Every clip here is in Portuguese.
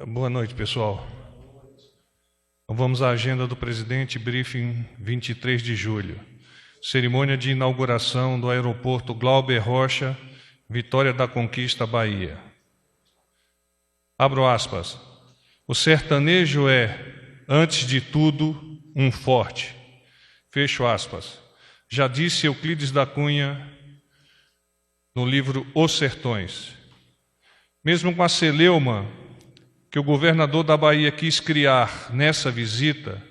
Boa noite, pessoal. Vamos à agenda do presidente, briefing 23 de julho. Cerimônia de inauguração do aeroporto Glauber Rocha, Vitória da Conquista, Bahia. Abro aspas. O sertanejo é, antes de tudo, um forte. Fecho aspas. Já disse Euclides da Cunha no livro Os Sertões. Mesmo com a celeuma que o governador da Bahia quis criar nessa visita,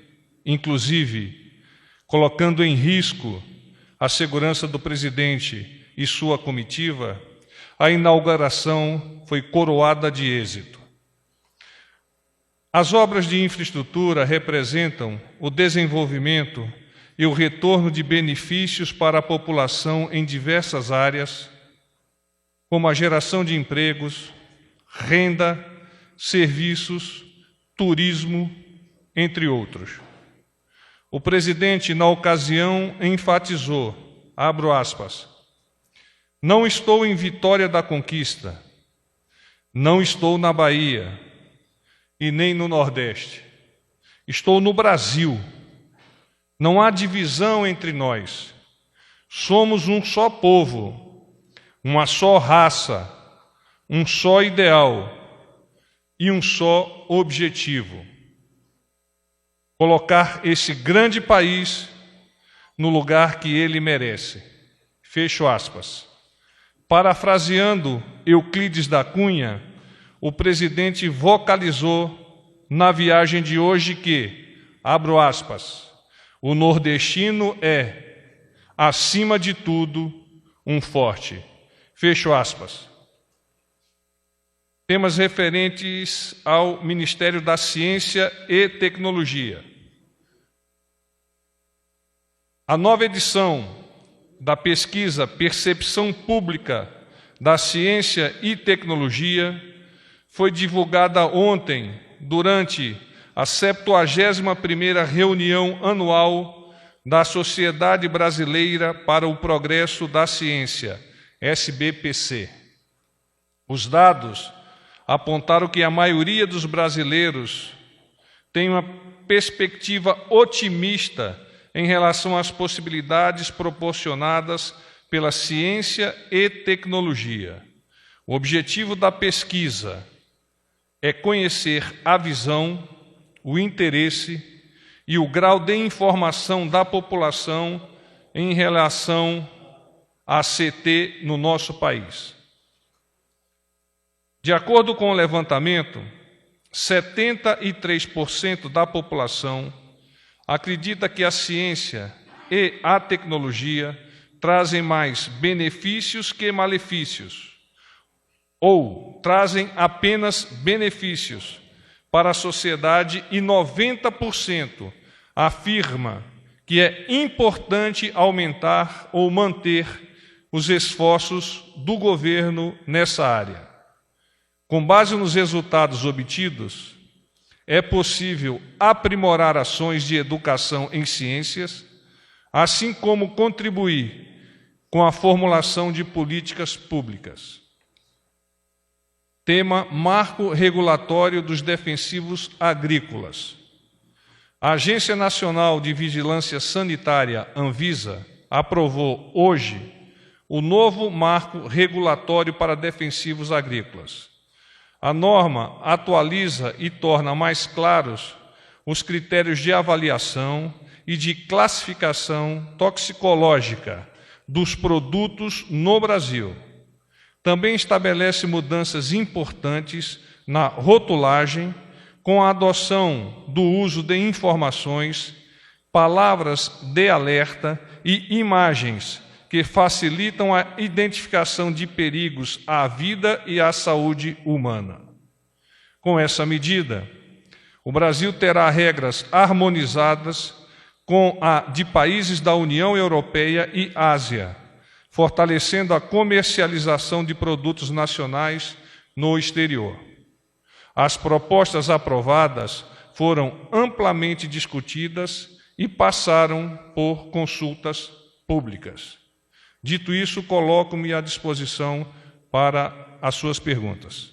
inclusive colocando em risco a segurança do presidente e sua comitiva, a inauguração foi coroada de êxito. As obras de infraestrutura representam o desenvolvimento e o retorno de benefícios para a população em diversas áreas, como a geração de empregos, renda, serviços, turismo, entre outros. O presidente, na ocasião, enfatizou, abro aspas, não estou em Vitória da Conquista, não estou na Bahia e nem no Nordeste. Estou no Brasil. Não há divisão entre nós. Somos um só povo, uma só raça, um só ideal e um só objetivo: colocar esse grande país no lugar que ele merece. Fecho aspas. Parafraseando Euclides da Cunha, o presidente vocalizou na viagem de hoje que, abro aspas, o nordestino é, acima de tudo, um forte. Fecho aspas. Temas referentes ao Ministério da Ciência e Tecnologia. A nova edição da pesquisa Percepção Pública da Ciência e Tecnologia foi divulgada ontem, durante a 71ª reunião anual da Sociedade Brasileira para o Progresso da Ciência, SBPC. Os dados apontaram que a maioria dos brasileiros tem uma perspectiva otimista em relação às possibilidades proporcionadas pela ciência e tecnologia. O objetivo da pesquisa é conhecer a visão, o interesse e o grau de informação da população em relação à CT no nosso país. De acordo com o levantamento, 73% da população acredita que a ciência e a tecnologia trazem mais benefícios que malefícios, ou trazem apenas benefícios para a sociedade, e 90% afirma que é importante aumentar ou manter os esforços do governo nessa área. Com base nos resultados obtidos, é possível aprimorar ações de educação em ciências, assim como contribuir com a formulação de políticas públicas. Tema: Marco Regulatório dos Defensivos Agrícolas. A Agência Nacional de Vigilância Sanitária, Anvisa, aprovou hoje o novo Marco Regulatório para Defensivos Agrícolas. A norma atualiza e torna mais claros os critérios de avaliação e de classificação toxicológica dos produtos no Brasil. Também estabelece mudanças importantes na rotulagem, com a adoção do uso de informações, palavras de alerta e imagens que facilitam a identificação de perigos à vida e à saúde humana. Com essa medida, o Brasil terá regras harmonizadas com a de países da União Europeia e Ásia, fortalecendo a comercialização de produtos nacionais no exterior. As propostas aprovadas foram amplamente discutidas e passaram por consultas públicas. Dito isso, coloco-me à disposição para as suas perguntas.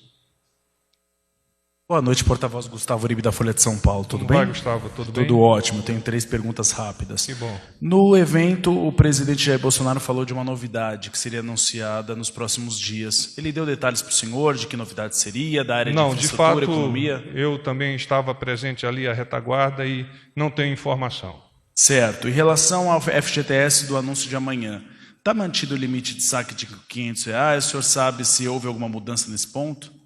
Boa noite, porta-voz Gustavo Uribe, da Folha de São Paulo. Tudo bem? Vai, Gustavo, tudo bem? Tudo ótimo. Tenho 3 perguntas rápidas. Que bom. No evento, o presidente Jair Bolsonaro falou de uma novidade que seria anunciada nos próximos dias. Ele deu detalhes para o senhor de que novidade seria, da área de infraestrutura, economia? Não, de fato, eu também estava presente ali à retaguarda e não tenho informação. Certo. Em relação ao FGTS do anúncio de amanhã, está mantido o limite de saque de R$ 500? O senhor sabe se houve alguma mudança nesse ponto?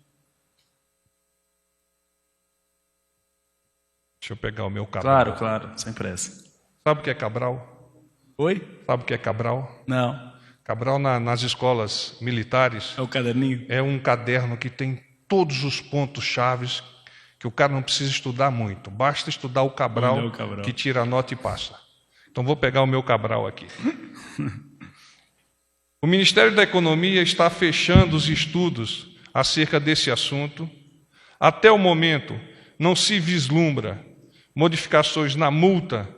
Deixa eu pegar o meu Cabral. Claro, sem pressa. Sabe o que é Cabral? Oi? Sabe o que é Cabral? Não. Cabral, nas escolas militares, É o caderninho? é um caderno que tem todos os pontos chaves que o cara não precisa estudar muito. Basta estudar o Cabral, que tira a nota e passa. Então, vou pegar o meu Cabral aqui. O Ministério da Economia está fechando os estudos acerca desse assunto. Até o momento, não se vislumbra modificações na multa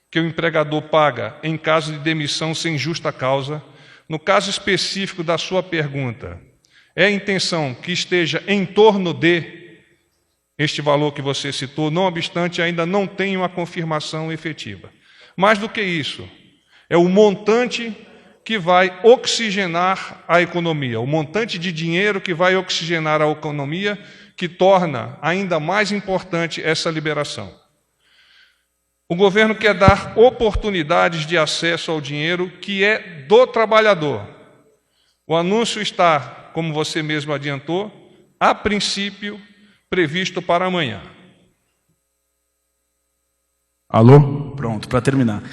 que o empregador paga em caso de demissão sem justa causa. No caso específico da sua pergunta, é a intenção que esteja em torno de este valor que você citou, não obstante, ainda não tenho uma confirmação efetiva. Mais do que isso, é o montante que vai oxigenar a economia, o montante de dinheiro que vai oxigenar a economia, que torna ainda mais importante essa liberação. O governo quer dar oportunidades de acesso ao dinheiro que é do trabalhador. O anúncio está, como você mesmo adiantou, a princípio previsto para amanhã. Alô? Pronto, para terminar.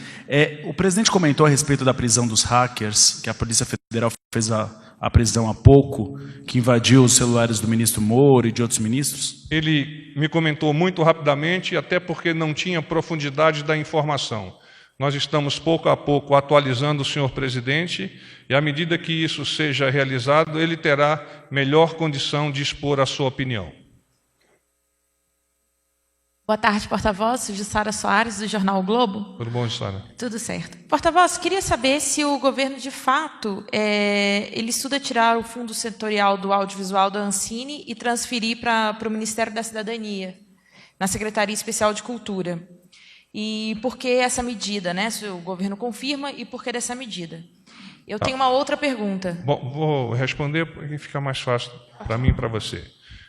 O presidente comentou a respeito da prisão dos hackers, que a Polícia Federal fez a prisão há pouco, que invadiu os celulares do ministro Moro e de outros ministros? Ele me comentou muito rapidamente, até porque não tinha profundidade da informação. Nós estamos, pouco a pouco, atualizando o senhor presidente, e à medida que isso seja realizado, ele terá melhor condição de expor a sua opinião. Boa tarde, porta-voz. Jussara Soares, do Jornal o Globo. Tudo bom, Jussara? Tudo certo. Porta-voz, queria saber se o governo, de fato, ele estuda tirar o fundo setorial do audiovisual da Ancine e transferir para o Ministério da Cidadania, na Secretaria Especial de Cultura. E por que essa medida, né? Se o governo confirma, e por que dessa medida? Eu tenho uma outra pergunta. Bom, vou responder porque fica mais fácil para mim e para você.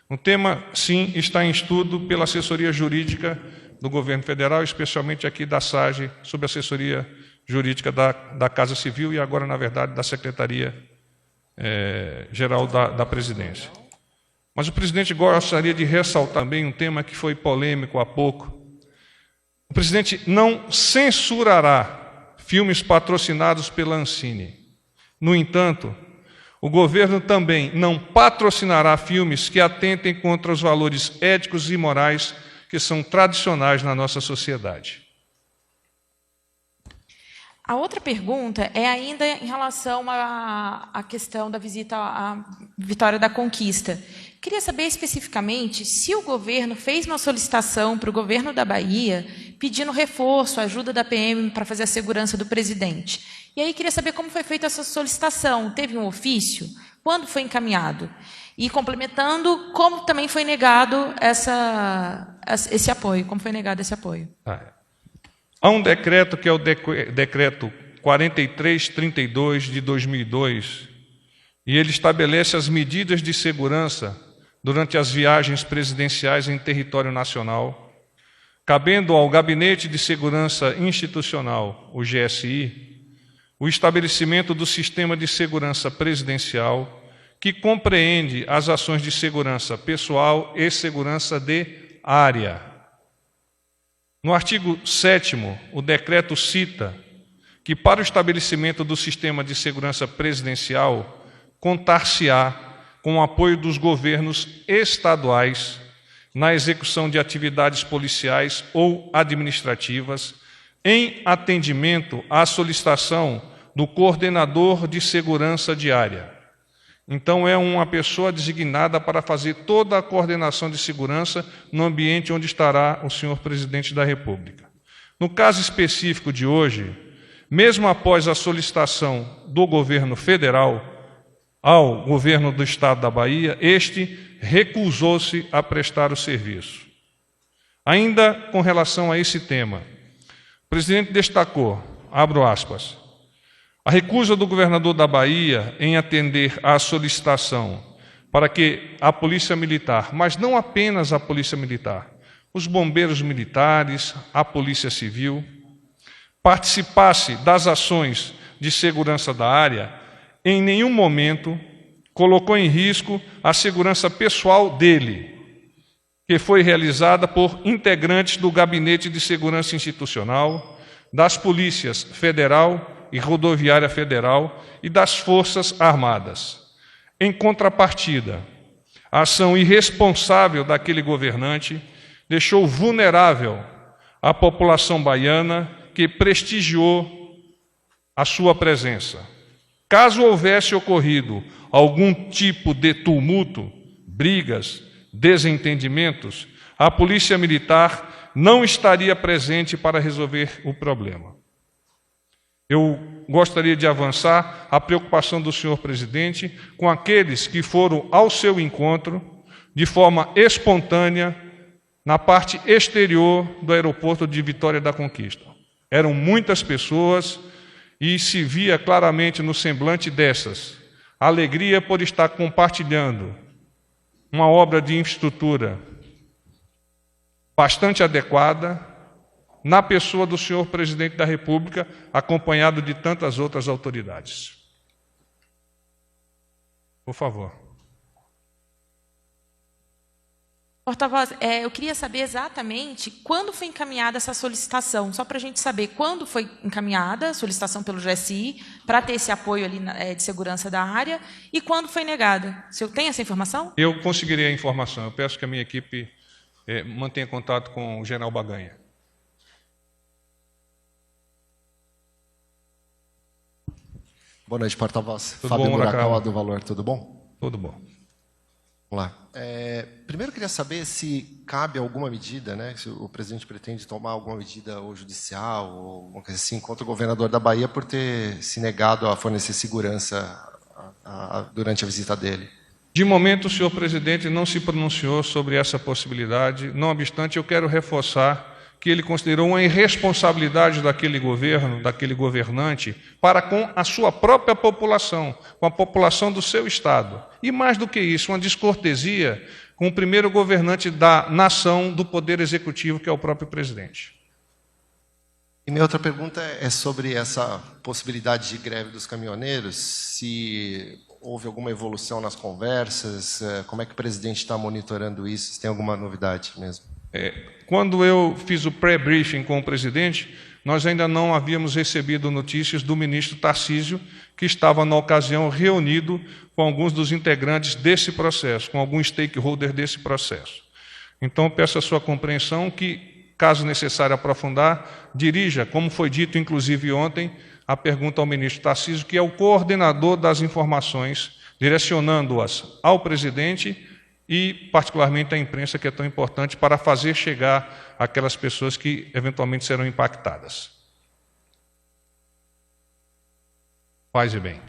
O tema, sim, está em estudo pela assessoria jurídica do governo federal, especialmente aqui da SAGE, sob assessoria jurídica da Casa Civil e agora, na verdade, da Secretaria Geral da Presidência. Mas o presidente gostaria de ressaltar também um tema que foi polêmico há pouco. O presidente não censurará filmes patrocinados pela Ancine. No entanto, o governo também não patrocinará filmes que atentem contra os valores éticos e morais que são tradicionais na nossa sociedade. A outra pergunta é ainda em relação à questão da visita à Vitória da Conquista. Queria saber especificamente se o governo fez uma solicitação para o governo da Bahia pedindo reforço, ajuda da PM para fazer a segurança do presidente. E aí queria saber como foi feita essa solicitação. Teve um ofício? Quando foi encaminhado? E complementando, como também foi negado esse apoio? Como foi negado esse apoio? Há um decreto que é o decreto 4332 de 2002, e ele estabelece as medidas de segurança durante as viagens presidenciais em território nacional, cabendo ao Gabinete de Segurança Institucional, o GSI, o estabelecimento do sistema de segurança presidencial, que compreende as ações de segurança pessoal e segurança de área. No artigo 7º, o decreto cita que para o estabelecimento do sistema de segurança presidencial, contar-se-á com o apoio dos governos estaduais na execução de atividades policiais ou administrativas, em atendimento à solicitação do coordenador de segurança de área. Então, é uma pessoa designada para fazer toda a coordenação de segurança no ambiente onde estará o senhor presidente da República. No caso específico de hoje, mesmo após a solicitação do governo federal, ao governo do Estado da Bahia, este recusou-se a prestar o serviço. Ainda com relação a esse tema, o presidente destacou, abro aspas, a recusa do governador da Bahia em atender à solicitação para que a Polícia Militar, mas não apenas a Polícia Militar, os bombeiros militares, a Polícia Civil, participasse das ações de segurança da área, em nenhum momento colocou em risco a segurança pessoal dele, que foi realizada por integrantes do Gabinete de Segurança Institucional, das Polícias Federal e Rodoviária Federal e das Forças Armadas. Em contrapartida, a ação irresponsável daquele governante deixou vulnerável a população baiana que prestigiou a sua presença. Caso houvesse ocorrido algum tipo de tumulto, brigas, desentendimentos, a Polícia Militar não estaria presente para resolver o problema. Eu gostaria de avançar a preocupação do senhor presidente com aqueles que foram ao seu encontro de forma espontânea na parte exterior do aeroporto de Vitória da Conquista. Eram muitas pessoas e se via claramente no semblante dessas a alegria por estar compartilhando uma obra de infraestrutura bastante adequada na pessoa do senhor presidente da República, acompanhado de tantas outras autoridades. Por favor. Porta-voz, eu queria saber exatamente quando foi encaminhada essa solicitação, só para a gente saber quando foi encaminhada a solicitação pelo GSI, para ter esse apoio ali de segurança da área, e quando foi negada. O senhor tem essa informação? Eu conseguirei a informação. Eu peço que a minha equipe mantenha contato com o general Baganha. Boa noite, porta-voz. Tudo Fábio bom, Murakawa, do Valor, tudo bom? Tudo bom. Vamos lá. Primeiro, eu queria saber se cabe alguma medida, né, se o presidente pretende tomar alguma medida ou judicial ou alguma coisa assim contra o governador da Bahia por ter se negado a fornecer segurança durante a visita dele. De momento, o senhor presidente não se pronunciou sobre essa possibilidade. Não obstante, eu quero reforçar que ele considerou uma irresponsabilidade daquele governo, daquele governante, para com a sua própria população, com a população do seu Estado. E mais do que isso, uma descortesia com o primeiro governante da nação, do Poder Executivo, que é o próprio presidente. E minha outra pergunta é sobre essa possibilidade de greve dos caminhoneiros, se houve alguma evolução nas conversas, como é que o presidente está monitorando isso, se tem alguma novidade mesmo? Quando eu fiz o pré-briefing com o presidente, nós ainda não havíamos recebido notícias do ministro Tarcísio, que estava, na ocasião, reunido com alguns dos integrantes desse processo, com alguns stakeholders desse processo. Então, peço a sua compreensão que, caso necessário aprofundar, dirija, como foi dito, inclusive ontem, a pergunta ao ministro Tarcísio, que é o coordenador das informações, direcionando-as ao presidente e, particularmente, à imprensa, que é tão importante para fazer chegar aquelas pessoas que, eventualmente, serão impactadas. Paz e bem.